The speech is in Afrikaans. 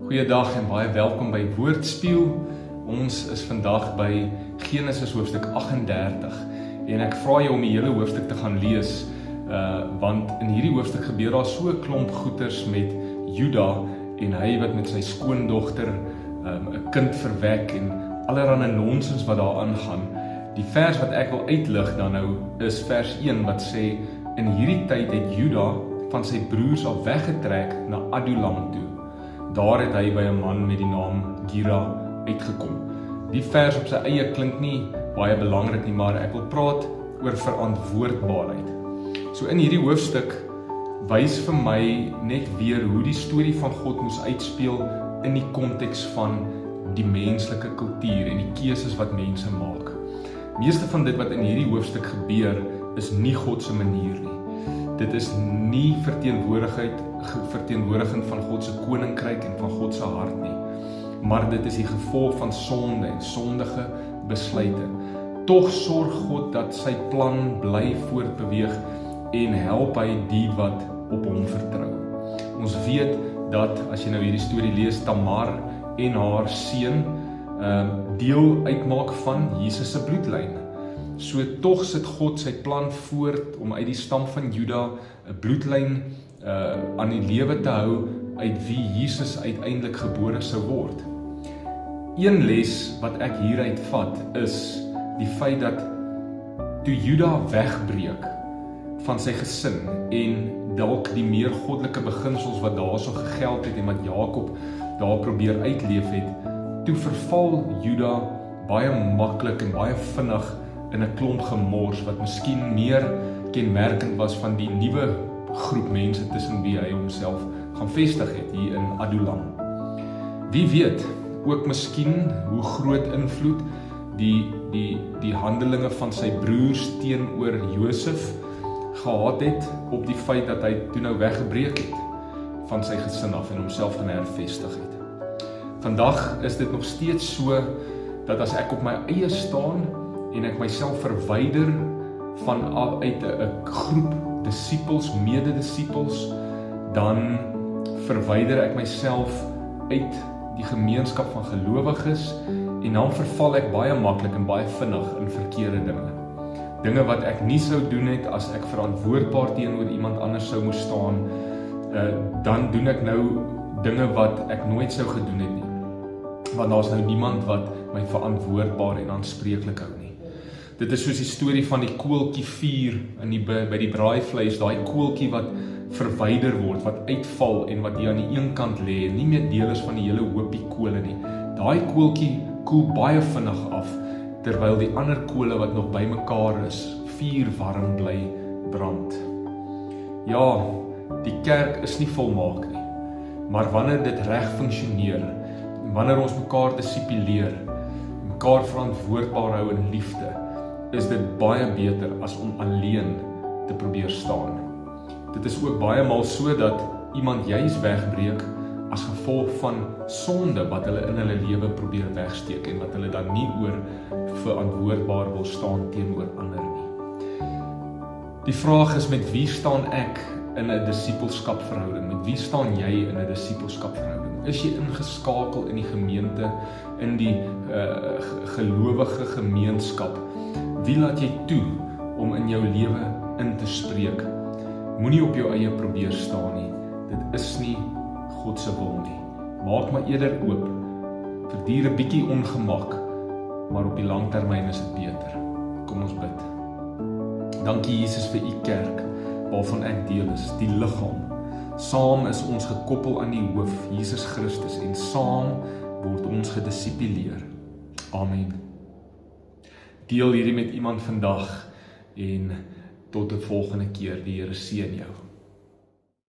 Goeiedag en baie welkom by Woordspieël. Ons is vandag by Genesis hoofstuk 38 en ek vra jou om die hele hoofstuk te gaan lees, want in hierdie hoofstuk gebeur daar so 'n klomp goeters met Juda en hy wat met sy skoondogter 'n kind verwek en allerlei nonsens wat daar aangaan. Die vers wat ek wil uitlig dan nou is vers 1 wat sê, in hierdie tyd het Juda van sy broers af weggetrek na Adulam toe. Daar het hy by 'n man met die naam Gira uitgekom. Die vers op sy eie klink nie baie belangrik nie, maar ek wil praat oor verantwoordbaarheid. So in hierdie hoofstuk wys vir my net weer hoe die storie van God moes uitspeel in die konteks van die menslike kultuur en die keuses wat mense maak. Meeste van dit wat in hierdie hoofstuk gebeur is nie God se manier nie. Dit is nie verteenwoordiging van God se koninkryk en van God se hart nie, maar dit is die gevolg van sonde en sondige besluite. Tog sorg God dat sy plan bly voortbeweeg en help hy die wat op hom vertrou. Ons weet dat as jy nou hierdie storie lees, Tamar en haar seun deel uitmaak van Jesus se bloedlyn. So tog sit God sy plan voort om uit die stam van Juda 'n bloedlyn aan die lewe te hou uit wie Jesus uiteindelik gebore sou word. Een les wat ek hieruit vat is die feit dat toe Juda wegbreek van sy gesin en dalk die meer goddelike beginsels wat daarso gegeld het en wat Jakob daar probeer uitleef het, toe verval Juda baie maklik en baie vinnig in 'n klomp gemors wat miskien meer kenmerkend was van die nuwe groep mense tussen wie hy homself gaan vestig het hier in Adulam. Wie weet ook miskien hoe groot invloed die handelinge van sy broers teenoor Josef gehad het op die feit dat hy toe nou weggebreek het van sy gesin af en homself gaan hervestig het. Vandag is dit nog steeds so dat as ek op my eie staan en ek myself verwyder uit 'n groep disippels, mededisippels, dan verwyder ek myself uit die gemeenskap van gelowiges en dan verval ek baie maklik en baie vinnig in verkeerde dinge. Dinge wat ek nie sou doen het as ek verantwoordbaar teenoor iemand anders sou moes staan, dan doen ek nou dinge wat ek nooit sou gedoen het nie. Want daar's nou niemand wat my verantwoordbaar en aanspreeklik hou nie. Dit is soos die storie van die koeltjie vuur by die braaivleis, daai koeltjie wat verwyder word, wat uitval en wat hier aan die een kant lê en nie meer deel is van die hele hoopie kole nie. Daai koeltjie koel baie vinnig af, terwyl die ander kole wat nog bymekaar is, vuurwarm bly brand. Ja, die kerk is nie volmaak nie, maar wanneer dit reg funksioneer, wanneer ons mekaar dissipileer, mekaar verantwoordbaar hou in liefde, is dit baie beter as om alleen te probeer staan. Dit is ook baie maal so dat iemand juis wegbreek as gevolg van sonde wat hulle in hulle lewe probeer wegsteek en wat hulle dan nie oor verantwoordbaar wil staan teenoor ander nie. Die vraag is, met wie staan ek in 'n disippelskapverhouding? Met wie staan jy in 'n disippelskapverhouding? Is jy ingeskakel in die gemeente, in die gelowige gemeenskap? Wie laat jy toe om in jou lewe in te spreek? Moenie op jou eie probeer staan nie. Dit is nie God se wil nie. Maak maar eerder oop. Verduur 'n bietjie ongemak, maar op die lang termyn is dit beter. Kom ons bid. Dankie Jesus vir u kerk, waarvan ek deel is, die liggaam. Saam is ons gekoppel aan die hoof, Jesus Christus, en saam word ons gedissipileer. Amen. Deel hierdie met iemand vandag en tot 'n volgende keer. Die Here seën jou.